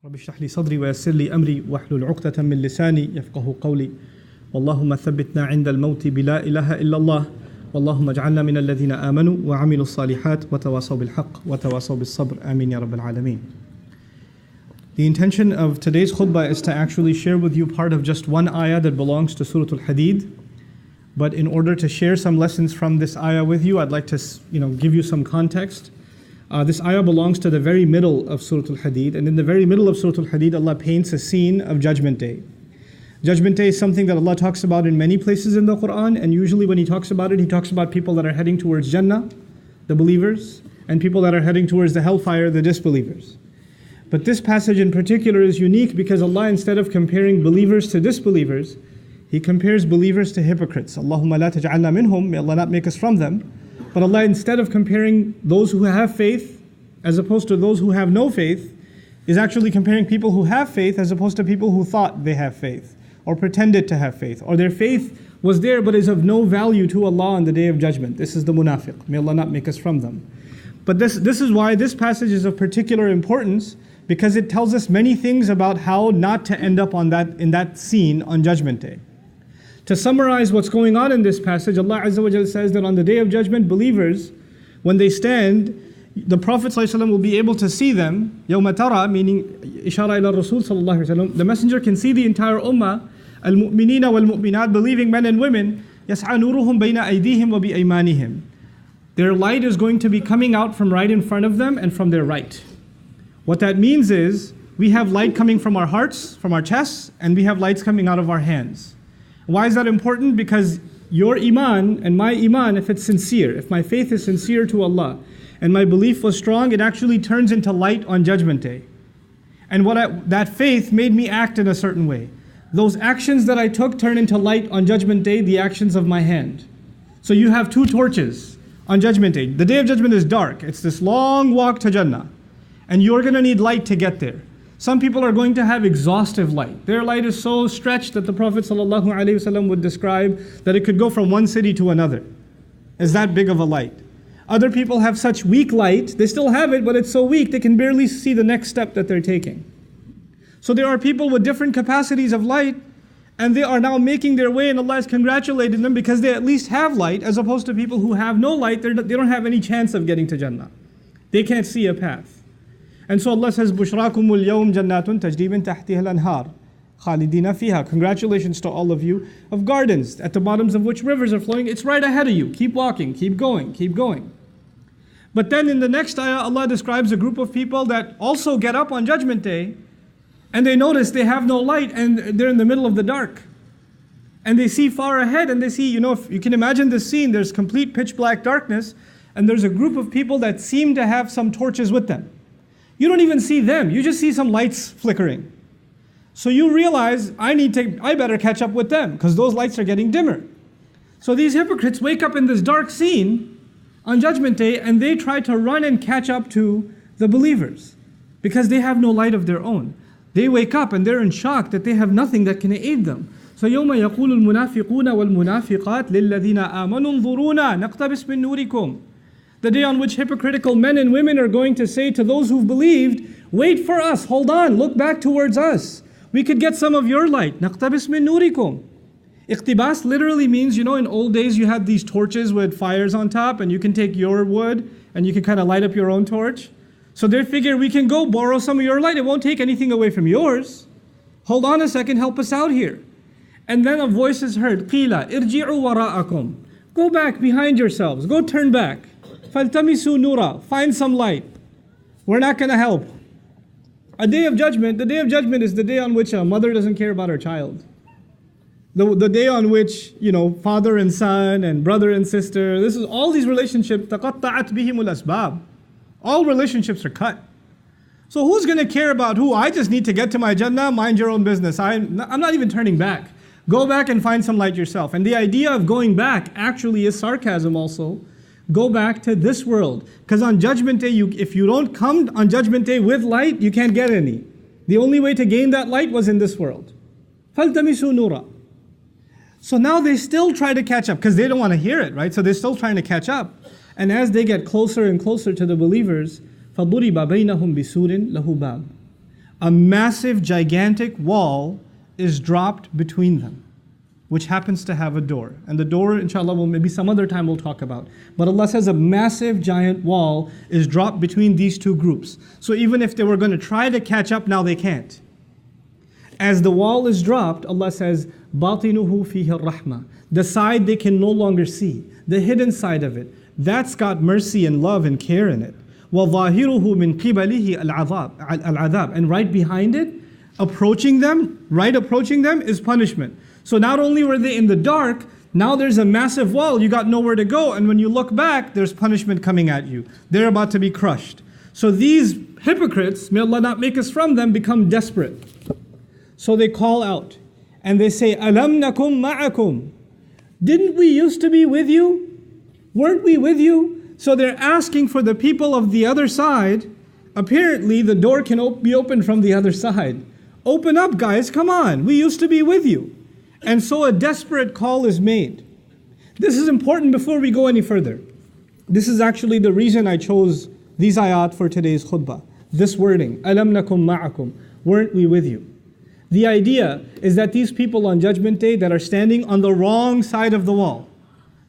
رب اشرح لي صدري ويسر لي أمري واحلل عقدة من لساني يفقه قولي اللهم ثبتنا عند الموت بلا إله إلا الله اللهم اجعلنا من الذين آمنوا وعملوا الصالحات وتواصوا بالحق وتواصوا بالصبر آمين يا رب العالمين. The intention of today's khutbah is to actually share with you part of just one ayah that belongs to Surah Al-Hadid. But in order to share some lessons from this ayah with you, I'd like to give you some context. This ayah belongs to the very middle of Surah Al-Hadid, and in the very middle of Surah Al-Hadid, Allah paints a scene of Judgment Day. Judgment Day is something that Allah talks about in many places in the Quran, and usually when He talks about it, He talks about people that are heading towards Jannah, the believers, and people that are heading towards the hellfire, the disbelievers. But this passage in particular is unique because Allah, instead of comparing believers to disbelievers, He compares believers to hypocrites. Allahumma la taj'alna minhum, may Allah not make us from them. But Allah, instead of comparing those who have faith as opposed to those who have no faith, is actually comparing people who have faith as opposed to people who thought they have faith or pretended to have faith, or their faith was there but is of no value to Allah on the Day of Judgment. This is the munafiq. May Allah not make us from them. But this is why this passage is of particular importance, because it tells us many things about how not to end up in that scene on Judgment Day. To summarize what's going on in this passage, Allah Azza wa Jalla says that on the Day of Judgment, believers, when they stand, the Prophet ﷺ will be able to see them. يَوْمَ تَرَى, meaning Ishara ila Rasul sallallahu alaihi wasallam. The Messenger can see the entire ummah, al-mu'minina wal-mu'minat, believing men and women, يَسْعَى نُورُهُمْ بَيْنَ أَيْدِيهِمْ وَبِأَيْمَانِهِمْ. Their light is going to be coming out from right in front of them and from their right. What that means is, we have light coming from our hearts, from our chests, and we have lights coming out of our hands. Why is that important? Because your Iman and my Iman, if it's sincere, if my faith is sincere to Allah, and my belief was strong, it actually turns into light on Judgment Day. And that faith made me act in a certain way. Those actions that I took turn into light on Judgment Day, the actions of my hand. So you have two torches on Judgment Day. The Day of Judgment is dark. It's this long walk to Jannah. And you're going to need light to get there. Some people are going to have exhaustive light. Their light is so stretched that the Prophet ﷺ would describe that it could go from one city to another. It's that big of a light. Other people have such weak light, they still have it, but it's so weak they can barely see the next step that they're taking. So there are people with different capacities of light, and they are now making their way, and Allah is congratulating them because they at least have light, as opposed to people who have no light. They don't have any chance of getting to Jannah. They can't see a path. And so Allah says, Bushrakumul yawm jannatun tajri min tahtiha al-anhar khalidina fiha. Congratulations to all of you of gardens at the bottoms of which rivers are flowing. It's right ahead of you. Keep walking, keep going, keep going. But then in the next ayah, Allah describes a group of people that also get up on Judgment Day, and they notice they have no light and they're in the middle of the dark. And they see far ahead, and they see, if you can imagine this scene, there's complete pitch black darkness, and there's a group of people that seem to have some torches with them. You don't even see them, you just see some lights flickering. So you realize, I better catch up with them, because those lights are getting dimmer. So these hypocrites wake up in this dark scene on Judgment Day, and they try to run and catch up to the believers, because they have no light of their own. They wake up and they're in shock that they have nothing that can aid them. So يَوْمَ يَقُولُ الْمُنَافِقُونَ وَالْمُنَافِقَاتِ لِلَّذِينَ آمَنُوا انظُرُونَا نَقْتَبِسْ مِن نُورِكُمْ. The day on which hypocritical men and women are going to say to those who've believed, wait for us, hold on, look back towards us. We could get some of your light. نَقْتَبِسْ مِن نُورِكُمْ. Iqtibas literally means, in old days you had these torches with fires on top, and you can take your wood and you can kind of light up your own torch. So they figure we can go borrow some of your light. It won't take anything away from yours. Hold on a second, help us out here. And then a voice is heard, قِيلَ إِرْجِعُوا وَرَاءَكُمْ. Go back behind yourselves, go turn back. فَالْتَمِسُوا نُورًا. Find some light. We're not going to help. The Day of Judgment is the day on which a mother doesn't care about her child. The day on which, father and son and brother and sister, this is all these relationships, تَقَطَّعَتْ بِهِمُ الْأَسْبَابِ. All relationships are cut. So who's going to care about who? I just need to get to my Jannah, mind your own business. I'm not even turning back. Go back and find some light yourself. And the idea of going back actually is sarcasm also. Go back to this world. Because on Judgment Day, if you don't come on Judgment Day with light, you can't get any. The only way to gain that light was in this world. فَالْتَمِسُوا نُورًا. So now they still try to catch up, because they don't want to hear it, right? So they're still trying to catch up. And as they get closer and closer to the believers, فَضُرِبَ بَيْنَهُمْ بِسُورٍ لَهُ بَابٍ. a massive, gigantic wall is dropped between them, which happens to have a door. And the door, inshallah, maybe some other time we'll talk about. But Allah says a massive, giant wall is dropped between these two groups. So even if they were going to try to catch up, now they can't. As the wall is dropped, Allah says, بَاطِنُهُ فِيهِ الرَّحْمَةِ. The side they can no longer see, the hidden side of it, that's got mercy and love and care in it. وَظَاهِرُهُ مِنْ قِبَلِهِ الْعَذَابِ. And right behind it, approaching them is punishment. So not only were they in the dark, now there's a massive wall, you got nowhere to go, and when you look back, there's punishment coming at you. They're about to be crushed. So these hypocrites, may Allah not make us from them, become desperate. So they call out, and they say, أَلَمْ نَكُمْ مَعَكُمْ. Didn't we used to be with you? Weren't we with you? So they're asking for the people of the other side. Apparently the door can be opened from the other side. Open up, guys, come on, we used to be with you. And so a desperate call is made. This is important before we go any further. This is actually the reason I chose these ayat for today's khutbah. This wording, أَلَمْ نَكُمْ مَعَكُمْ. Weren't we with you? The idea is that these people on Judgment Day that are standing on the wrong side of the wall,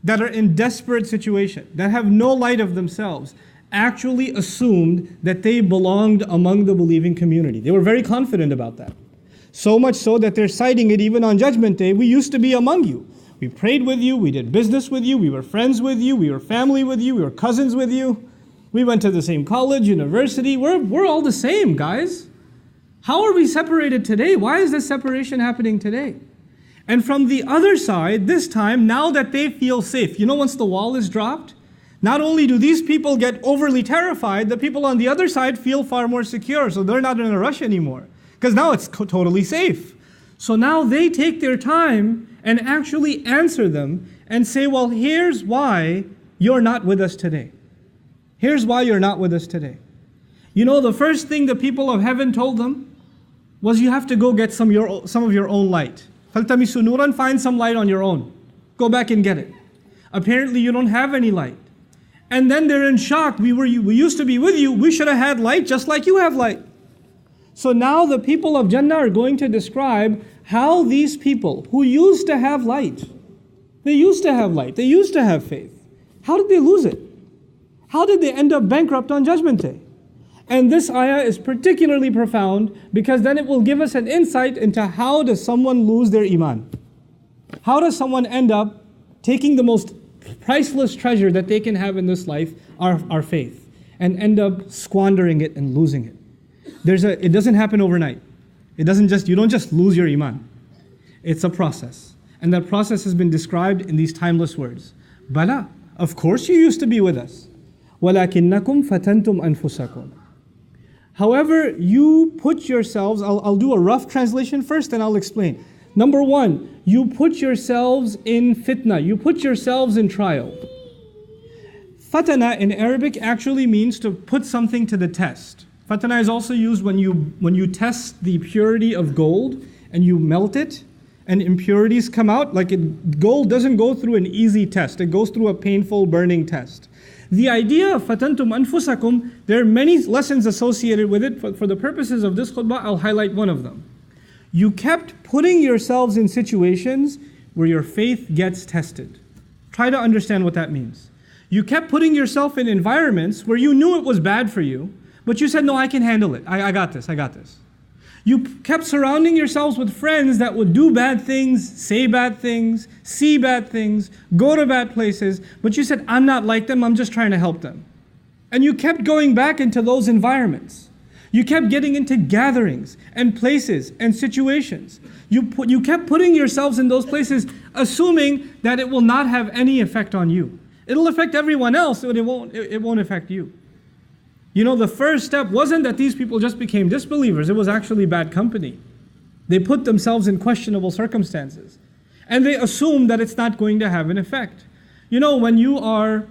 that are in desperate situation, that have no light of themselves, actually assumed that they belonged among the believing community. They were very confident about that. So much so that they're citing it even on Judgment Day. We used to be among you. We prayed with you, we did business with you, we were friends with you, we were family with you, we were cousins with you. We went to the same college, university. We're all the same, guys. How are we separated today? Why is this separation happening today? And from the other side, this time, now that they feel safe, once the wall is dropped, not only do these people get overly terrified, the people on the other side feel far more secure, so they're not in a rush anymore, because now it's totally safe. So now they take their time and actually answer them and say, well, here's why you're not with us today. Here's why you're not with us today. The first thing the people of heaven told them was, you have to go get some of your own light. فَالْتَمِسُوا نُورًا. Find some light on your own. Go back and get it. Apparently you don't have any light. And then they're in shock. We used to be with you. We should have had light just like you have light. So now the people of Jannah are going to describe how these people who used to have light, they used to have light, they used to have faith, how did they lose it? How did they end up bankrupt on Judgment Day? And this ayah is particularly profound because then it will give us an insight into how does someone lose their Iman. How does someone end up taking the most priceless treasure that they can have in this life, our faith, and end up squandering it and losing it. It doesn't happen overnight. You don't just lose your Iman. It's a process. And that process has been described in these timeless words. Bala, of course you used to be with us. وَلَكِنَّكُمْ فَتَنْتُمْ أَنفُسَكُمْ. However, you put yourselves, I'll do a rough translation first and I'll explain. Number one, you put yourselves in fitna, you put yourselves in trial. Fatana in Arabic actually means to put something to the test. Fatana is also used when you test the purity of gold and you melt it and impurities come out. Gold doesn't go through an easy test, it goes through a painful burning test. The idea of fatantum anfusakum, there are many lessons associated with it. For the purposes of this khutbah, I'll highlight one of them. You kept putting yourselves in situations where your faith gets tested. Try to understand what that means. You kept putting yourself in environments where you knew it was bad for you, but you said, no, I can handle it. I got this. You kept surrounding yourselves with friends that would do bad things, say bad things, see bad things, go to bad places, but you said, I'm not like them, I'm just trying to help them. And you kept going back into those environments. You kept getting into gatherings and places and situations. You kept putting yourselves in those places, assuming that it will not have any effect on you. It'll affect everyone else, but it won't affect you. The first step wasn't that these people just became disbelievers. It was actually bad company. They put themselves in questionable circumstances. And they assume that it's not going to have an effect. When you are,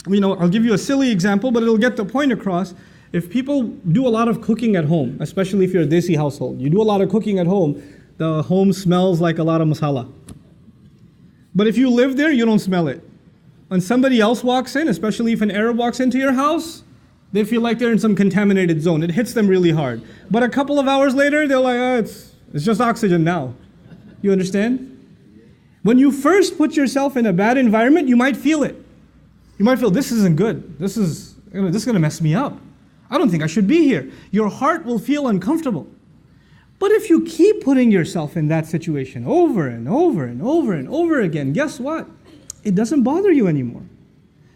I'll give you a silly example, but it'll get the point across. If people do a lot of cooking at home, especially if you're a Desi household, you do a lot of cooking at home, the home smells like a lot of masala. But if you live there, you don't smell it. When somebody else walks in, especially if an Arab walks into your house, They feel like they're in some contaminated zone. It hits them really hard. But a couple of hours later, they're like, oh, it's just oxygen now. You understand? When you first put yourself in a bad environment, you might feel it. You might feel, this isn't good. This is going to mess me up. I don't think I should be here. Your heart will feel uncomfortable. But if you keep putting yourself in that situation over and over and over and over again, guess what? It doesn't bother you anymore.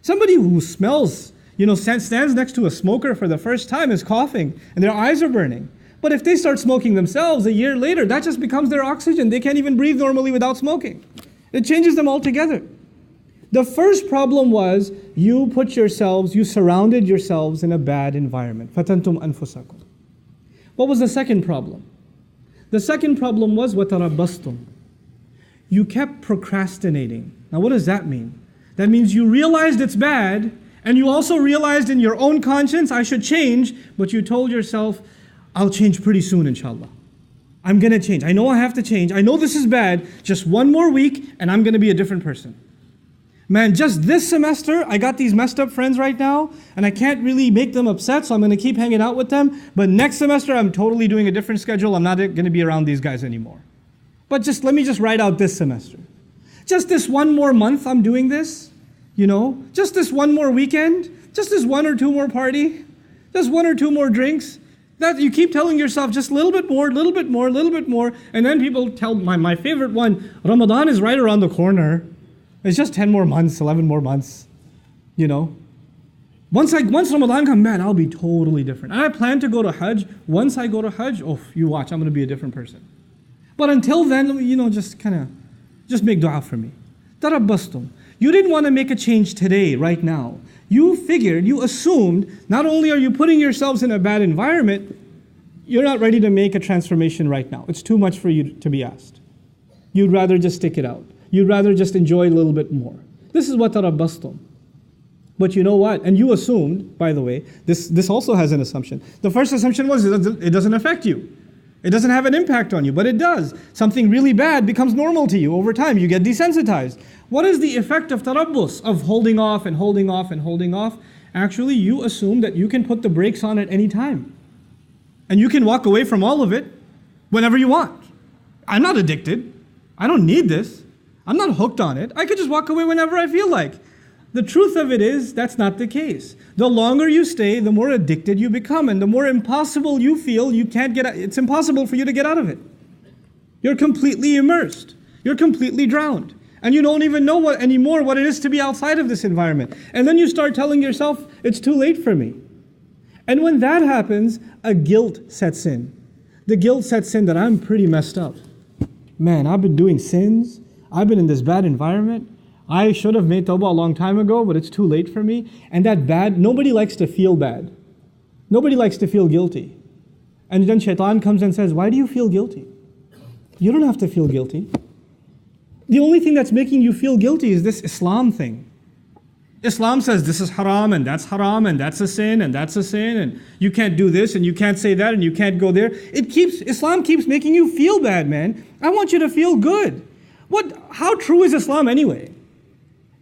Somebody who smells, stands next to a smoker for the first time is coughing and their eyes are burning. But if they start smoking themselves a year later, that just becomes their oxygen. They can't even breathe normally without smoking. It changes them altogether. The first problem was you surrounded yourselves in a bad environment. فَتَنْتُمْ أَنفُسَكُمْ. What was the second problem? The second problem was وَتَرَبَّصْتُمْ. You kept procrastinating. Now what does that mean? That means you realized it's bad, and you also realized in your own conscience, I should change, but you told yourself, I'll change pretty soon, inshallah. I'm going to change. I know I have to change. I know this is bad. Just one more week, and I'm going to be a different person. Man, just this semester, I got these messed up friends right now, and I can't really make them upset, so I'm going to keep hanging out with them. But next semester, I'm totally doing a different schedule. I'm not going to be around these guys anymore. But let me just write out this semester. Just this one more month, I'm doing this. Just this one more weekend. Just this one or two more party. Just one or two more drinks. That you keep telling yourself just a little bit more, little bit more, little bit more. And then people tell, my favorite one, Ramadan is right around the corner. It's just 10 more months, 11 more months, Once Ramadan comes, man, I'll be totally different. And I plan to go to Hajj. Once I go to Hajj, you watch, I'm going to be a different person. But until then, just make dua for me. Tarabbastum. You didn't want to make a change today, right now. You assumed, not only are you putting yourselves in a bad environment, you're not ready to make a transformation right now. It's too much for you to be asked. You'd rather just stick it out. You'd rather just enjoy a little bit more. This is what tarabbastum. But you know what? And you assumed, by the way, this also has an assumption. The first assumption was it doesn't affect you. It doesn't have an impact on you, but it does. Something really bad becomes normal to you over time. You get desensitized. What is the effect of tarabbus, of holding off and holding off and holding off? Actually, you assume that you can put the brakes on at any time. And you can walk away from all of it whenever you want. I'm not addicted. I don't need this. I'm not hooked on it. I could just walk away whenever I feel like. The truth of it is, that's not the case. The longer you stay, the more addicted you become, and the more impossible you feel, it's impossible for you to get out of it. You're completely immersed. You're completely drowned. And you don't even know anymore what it is to be outside of this environment. And then you start telling yourself, it's too late for me. And when that happens, a guilt sets in. The guilt sets in that I'm pretty messed up. Man, I've been doing sins. I've been in this bad environment. I should have made tawbah a long time ago, but it's too late for me. And nobody likes to feel bad. Nobody likes to feel guilty. And then shaitan comes and says, why do you feel guilty? You don't have to feel guilty. The only thing that's making you feel guilty is this Islam thing. Islam says this is haram and that's a sin and that's a sin and you can't do this and you can't say that and you can't go there. Islam keeps making you feel bad, man. I want you to feel good. How true is Islam anyway?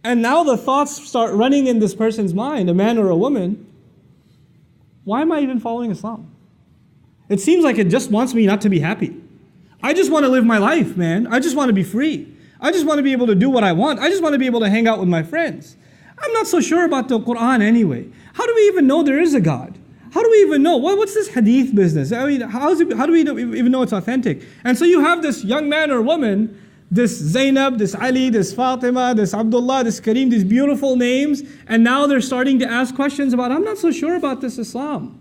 And now the thoughts start running in this person's mind, a man or a woman. Why am I even following Islam? It seems like it just wants me not to be happy. I just want to live my life, man. I just want to be free. I just want to be able to do what I want. I just want to be able to hang out with my friends. I'm not so sure about the Quran anyway. How do we even know there is a God? How do we even know? What's this hadith business? I mean, how do we even know it's authentic? And so you have this young man or woman, this Zainab, this Ali, this Fatima, this Abdullah, this Kareem, these beautiful names, and now they're starting to ask questions about, I'm not so sure about this Islam.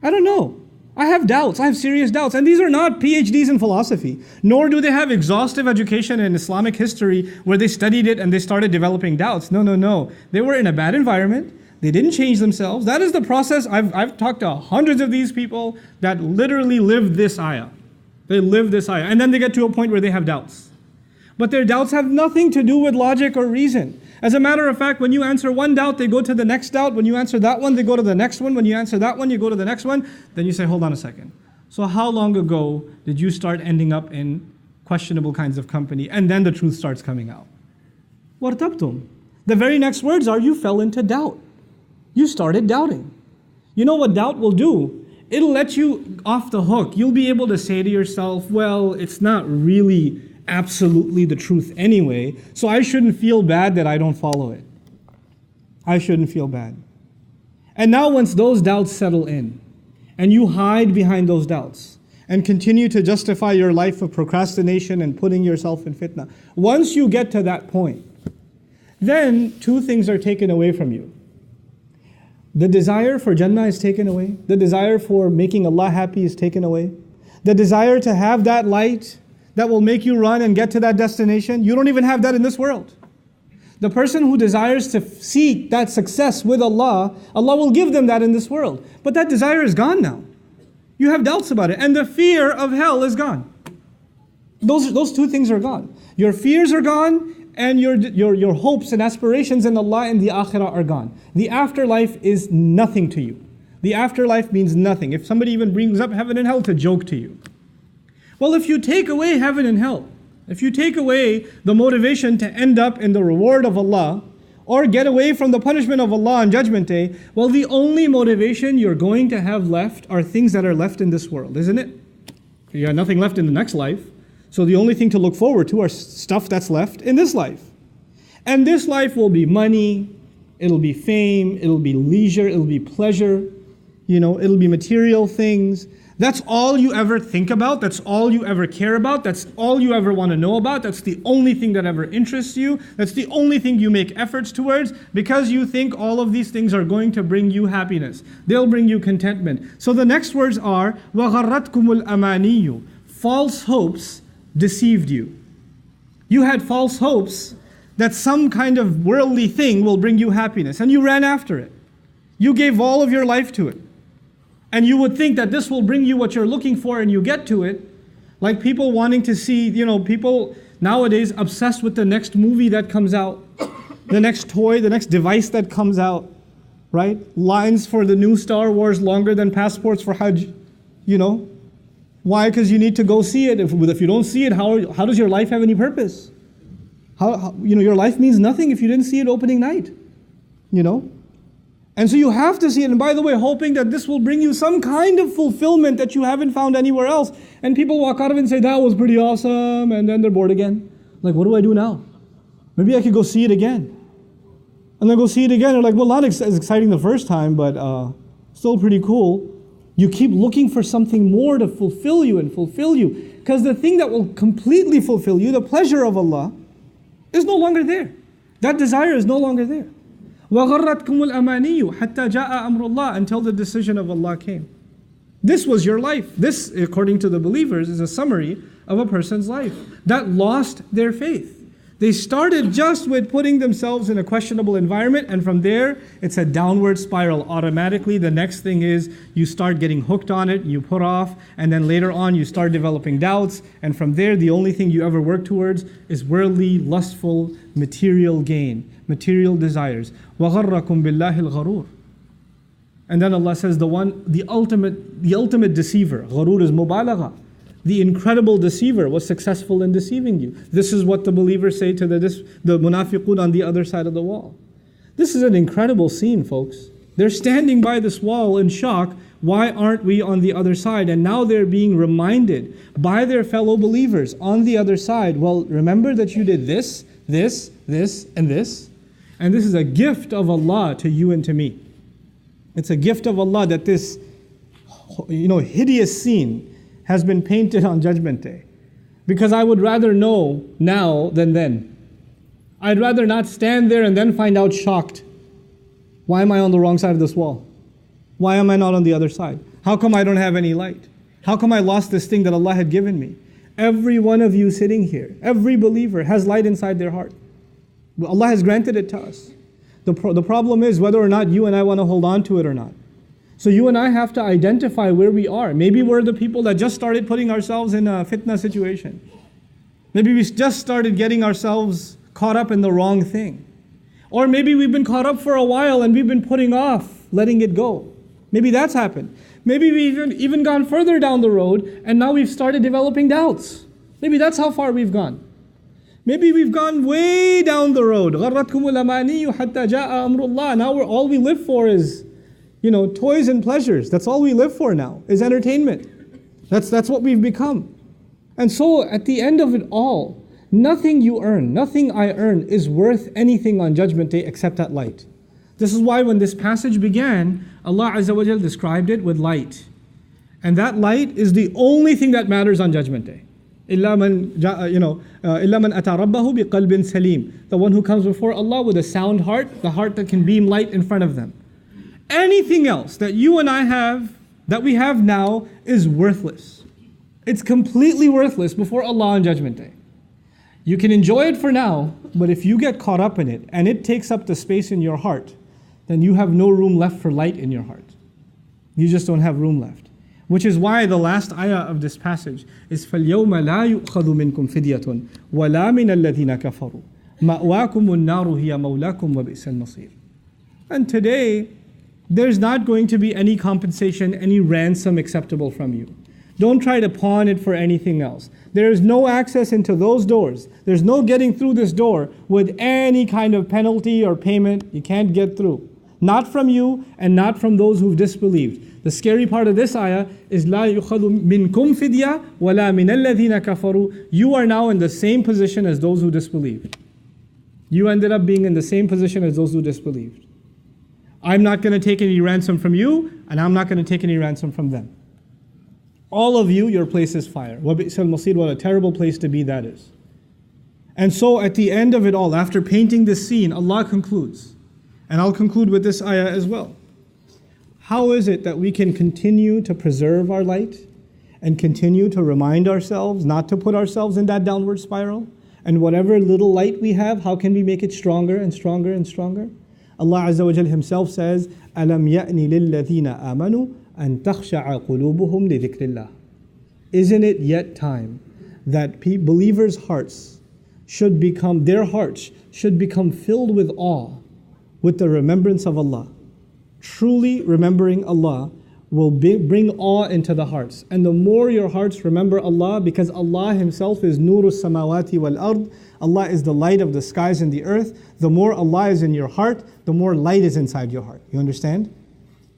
I don't know. I have doubts. I have serious doubts. And these are not PhDs in philosophy, nor do they have exhaustive education in Islamic history where they studied it and they started developing doubts. No. They were in a bad environment. They didn't change themselves. That is the process. I've talked to hundreds of these people that literally live this ayah. They live this ayah. And then they get to a point where they have doubts. But their doubts have nothing to do with logic or reason. As a matter of fact, when you answer one doubt, they go to the next doubt. When you answer that one, they go to the next one. When you answer that one, you go to the next one. Then you say, hold on a second. So how long ago did you start ending up in questionable kinds of company? And then the truth starts coming out. وَارْتَبْتُمْ. The very next words are, you fell into doubt. You started doubting. You know what doubt will do? It'll let you off the hook. You'll be able to say to yourself, well, it's not really absolutely the truth anyway, so I shouldn't feel bad that I don't follow it. I shouldn't feel bad. And now once those doubts settle in, and you hide behind those doubts, and continue to justify your life of procrastination and putting yourself in fitna, once you get to that point, then two things are taken away from you. The desire for Jannah is taken away. The desire for making Allah happy is taken away. The desire to have that light that will make you run and get to that destination, you don't even have that in this world. The person who desires to seek that success with Allah, Allah will give them that in this world. But that desire is gone now. You have doubts about it. And the fear of hell is gone. Those two things are gone. Your fears are gone, and your hopes and aspirations in Allah and the akhirah are gone. The afterlife is nothing to you. The afterlife means nothing. If somebody even brings up heaven and hell, it's a joke to you. Well, if you take away heaven and hell, if you take away the motivation to end up in the reward of Allah, or get away from the punishment of Allah on Judgment Day, well, the only motivation you're going to have left are things that are left in this world, isn't it? You got nothing left in the next life. So the only thing to look forward to are stuff that's left in this life. And this life will be money, it'll be fame, it'll be leisure, it'll be pleasure, it'll be material things. That's all you ever think about, that's all you ever care about, that's all you ever want to know about, that's the only thing that ever interests you, that's the only thing you make efforts towards, because you think all of these things are going to bring you happiness. They'll bring you contentment. So the next words are, وَغَرَّتْكُمُ الْأَمَانِيُّ. False hopes deceived you. You had false hopes that some kind of worldly thing will bring you happiness, and you ran after it. You gave all of your life to it. And you would think that this will bring you what you're looking for, and you get to it. Like people wanting to see, people nowadays obsessed with the next movie that comes out, the next toy, the next device that comes out, right? Lines for the new Star Wars longer than passports for Hajj, Why? Because you need to go see it. If you don't see it, how does your life have any purpose? Your life means nothing if you didn't see it opening night, And so you have to see it. And by the way, hoping that this will bring you some kind of fulfillment that you haven't found anywhere else. And people walk out of it and say, that was pretty awesome. And then they're bored again. Like, what do I do now? Maybe I could go see it again. And then go see it again. They're like, well, not as exciting the first time, but still pretty cool. You keep looking for something more to fulfill you and fulfill you. Because the thing that will completely fulfill you, the pleasure of Allah, is no longer there. That desire is no longer there. وَغَرَّتْكُمُ الْأَمَانِيُّ حَتَّى جَاءَ أَمْرُ اللَّهِ, until the decision of Allah came. This was your life. This, according to the believers, is a summary of a person's life that lost their faith. They started just with putting themselves in a questionable environment, and from there, it's a downward spiral. Automatically, the next thing is you start getting hooked on it, you put off, and then later on you start developing doubts, and from there, the only thing you ever work towards is worldly, lustful, material gain, material desires. وَغَرَّكُمْ بِاللَّهِ الْغَرُورِ. And then Allah says the ultimate deceiver, gharur is mubalagha. The incredible deceiver was successful in deceiving you. This is what the believers say to the munafiqun on the other side of the wall. This is an incredible scene, folks. They're standing by this wall in shock. Why aren't we on the other side? And now they're being reminded by their fellow believers on the other side. Well, remember that you did this, this, this, and this. And this is a gift of Allah to you and to me. It's a gift of Allah that this, hideous scene has been painted on Judgment Day. Because I would rather know now than then. I'd rather not stand there and then find out shocked. Why am I on the wrong side of this wall? Why am I not on the other side? How come I don't have any light? How come I lost this thing that Allah had given me? Every one of you sitting here, every believer has light inside their heart. Allah has granted it to us. The problem is whether or not you and I want to hold on to it or not. So you and I have to identify where we are. Maybe we're the people that just started putting ourselves in a fitna situation. Maybe we just started getting ourselves caught up in the wrong thing. Or maybe we've been caught up for a while and we've been putting off letting it go. Maybe that's happened. Maybe we've even gone further down the road and now we've started developing doubts. Maybe that's how far we've gone. Maybe we've gone way down the road. غَرَّتْكُمُ الْأَمَانِيُّ حَتَّى جَاءَ أَمْرُ اللَّهِ. Now all we live for is, toys and pleasures. That's all we live for now, is entertainment. That's what we've become. And so at the end of it all, nothing you earn, nothing I earn is worth anything on Judgment Day except that light. This is why when this passage began, Allah Azza wa Jal described it with light. And that light is the only thing that matters on Judgment Day. إِلَّا مَنْ أَتَى رَبَّهُ بِقَلْبٍ سَلِيمٍ. The one who comes before Allah with a sound heart, the heart that can beam light in front of them. Anything else that you and I have, that we have now, is worthless. It's completely worthless before Allah on Judgment Day. You can enjoy it for now, but if you get caught up in it and it takes up the space in your heart, then you have no room left for light in your heart. You just don't have room left. Which is why the last ayah of this passage is فَالْيَوْمَ لَا يُؤْخَذُ مِنْكُمْ فِدْيَةٌ وَلَا مِنَ الَّذِينَ كَفَرُوا مَأْوَاكُمُ النَّارُ هِيَ مَوْلَاكُمْ وَبِئْسَ الْمَصِيرُ. And today, there's not going to be any compensation, any ransom acceptable from you. Don't try to pawn it for anything else. There is no access into those doors. There's no getting through this door with any kind of penalty or payment. You can't get through. Not from you and not from those who've disbelieved. The scary part of this ayah is لَا يُخَذُ مِنْكُمْ فِدْيَةٌ وَلَا مِنَ الَّذِينَ كَفَرُوا. You are now in the same position as those who disbelieved. You ended up being in the same position as those who disbelieved. I'm not going to take any ransom from you, and I'm not going to take any ransom from them. All of you, your place is fire. وَبِئْسَ الْمَصِيرُ. What a terrible place to be that is. And so at the end of it all, after painting this scene, Allah concludes. And I'll conclude with this ayah as well. How is it that we can continue to preserve our light and continue to remind ourselves not to put ourselves in that downward spiral? And whatever little light we have, how can we make it stronger and stronger and stronger? Allah Azza wa Jal Himself says, أَلَمْ يَأْنِ لِلَّذِينَ آمَنُوا أَن تَخْشَعَ قُلُوبُهُمْ لِذِكْرِ اللَّهِ. Isn't it yet time that believers' hearts should become, their hearts should become filled with awe, with the remembrance of Allah? Truly remembering Allah will bring awe into the hearts. And the more your hearts remember Allah, because Allah Himself is Nuru Samawati wal Ard, Allah is the light of the skies and the earth. The more Allah is in your heart, the more light is inside your heart. You understand?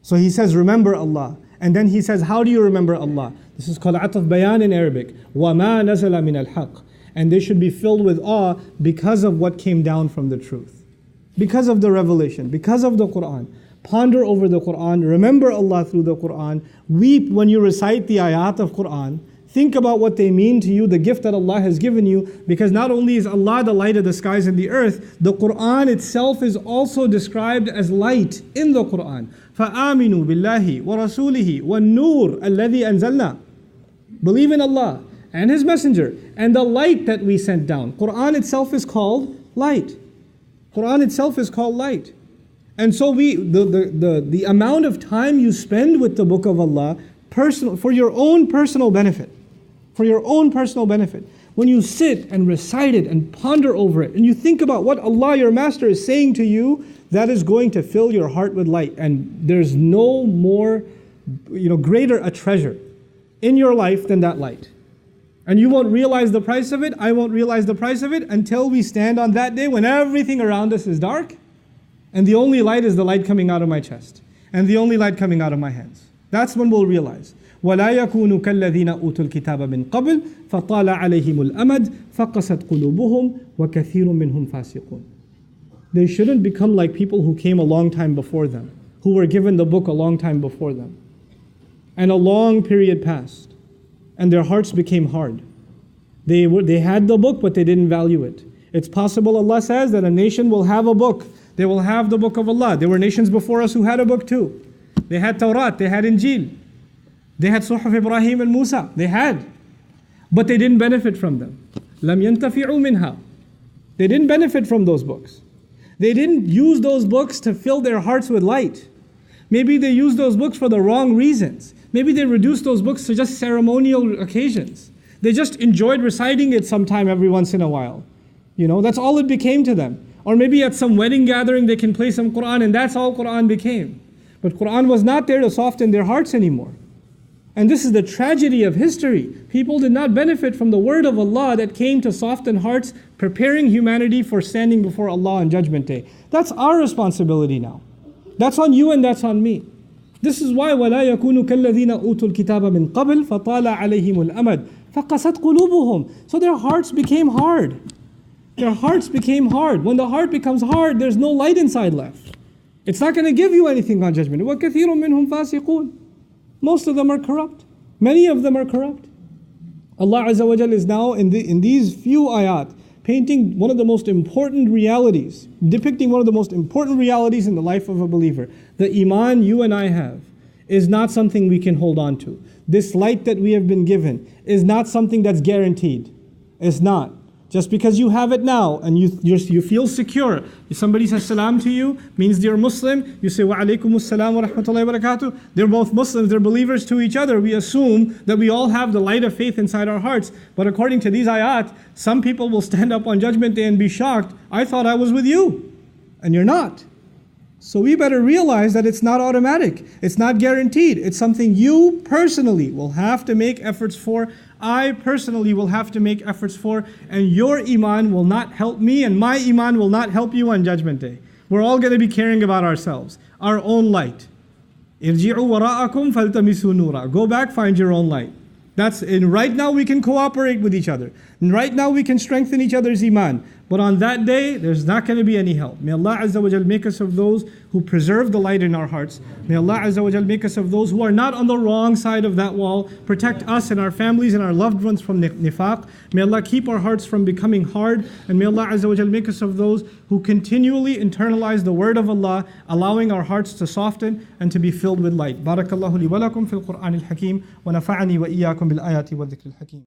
So He says, remember Allah. And then He says, how do you remember Allah? This is called Ataf Bayan in Arabic. وَمَا نَزَلَ مِنَ الْحَقِّ. And they should be filled with awe because of what came down from the truth. Because of the revelation, because of the Quran. Ponder over the Quran, remember Allah through the Quran. Weep when you recite the ayat of Quran. Think about what they mean to you, the gift that Allah has given you, because not only is Allah the light of the skies and the earth, the Quran itself is also described as light in the Quran. فَآمِنُوا بِاللَّهِ وَرَسُولِهِ وَالنُّورِ الَّذِي أَنزَلْنَا. Believe in Allah and His Messenger and the light that we sent down. Quran itself is called light. Quran itself is called light. And so the amount of time you spend with the Book of Allah, for your own personal benefit, when you sit and recite it and ponder over it, and you think about what Allah, your Master, is saying to you, that is going to fill your heart with light. And there's no more, greater a treasure in your life than that light. And you won't realize the price of it, I won't realize the price of it, until we stand on that day when everything around us is dark, and the only light is the light coming out of my chest, and the only light coming out of my hands. That's when we'll realize. وَلَا يَكُونُوا كَالَّذِينَ أُوتُوا الْكِتَابَ مِنْ قَبْلِ فَطَالَ عَلَيْهِمُ الْأَمَدُ فَقَسَتْ قُلُوبُهُمْ وَكَثِيرٌ مِّنْهُمْ فَاسِقُونَ. They shouldn't become like people who came a long time before them, who were given the book a long time before them. And a long period passed, and their hearts became hard. They had the book, but they didn't value it. It's possible, Allah says, that a nation will have a book. They will have the book of Allah. There were nations before us who had a book too. They had Tawrat, they had Injil. They had Suhuf Ibrahim and Musa. They had. But they didn't benefit from them. لَمْ يَنْتَفِعُوا مِنْهَا. They didn't benefit from those books. They didn't use those books to fill their hearts with light. Maybe they used those books for the wrong reasons. Maybe they reduced those books to just ceremonial occasions. They just enjoyed reciting it sometime every once in a while. That's all it became to them. Or maybe at some wedding gathering they can play some Quran, and that's all Quran became. But Quran was not there to soften their hearts anymore. And this is the tragedy of history. People did not benefit from the word of Allah that came to soften hearts, preparing humanity for standing before Allah on Judgment Day. That's our responsibility now. That's on you and that's on me. This is why وَلَا يَكُونُ كَالَّذِينَ أُوتُوا الْكِتَابَ مِنْ قَبْلِ فَطَالَ عَلَيْهِمُ الْأَمَدُ فَقَسَتْ قُلُوبُهُم. So their hearts became hard. Their hearts became hard. When the heart becomes hard, there's no light inside left. It's not going to give you anything on judgment. وَكَثِيرٌ مِّنْهُمْ فَاسِقُونَ. Most of them are corrupt. Many of them are corrupt. Allah Azza wa Jal is now in these few ayat painting one of the most important realities, depicting one of the most important realities in the life of a believer. The Iman you and I have is not something we can hold on to. This light that we have been given is not something that's guaranteed. It's not. Just because you have it now and you feel secure, if somebody says salam to you, means they're Muslim, you say wa alaykum assalam wa rahmatullahi wa barakatuh. They're both Muslims, they're believers to each other. We assume that we all have the light of faith inside our hearts. But according to these ayat, some people will stand up on Judgment Day and be shocked. I thought I was with you, and you're not. So we better realize that it's not automatic. It's not guaranteed. It's something you personally will have to make efforts for. I personally will have to make efforts for. And your Iman will not help me, and my Iman will not help you on Judgment Day. We're all going to be caring about ourselves, our own light. Irji'u wara'akum faltamisu nura. Go back, find your own light. And right now we can cooperate with each other. And right now we can strengthen each other's Iman. But on that day, there's not going to be any help. May Allah Azza wa Jal make us of those who preserve the light in our hearts. May Allah Azza wa Jal make us of those who are not on the wrong side of that wall. Protect us and our families and our loved ones from nifaq. May Allah keep our hearts from becoming hard. And may Allah Azza wa Jal make us of those who continually internalize the word of Allah, allowing our hearts to soften and to be filled with light. Barakallahu li wa lakum fil Qur'an al-Hakim wa nafa'ani wa iyyakum bil ayati wa dhikr al-Hakim.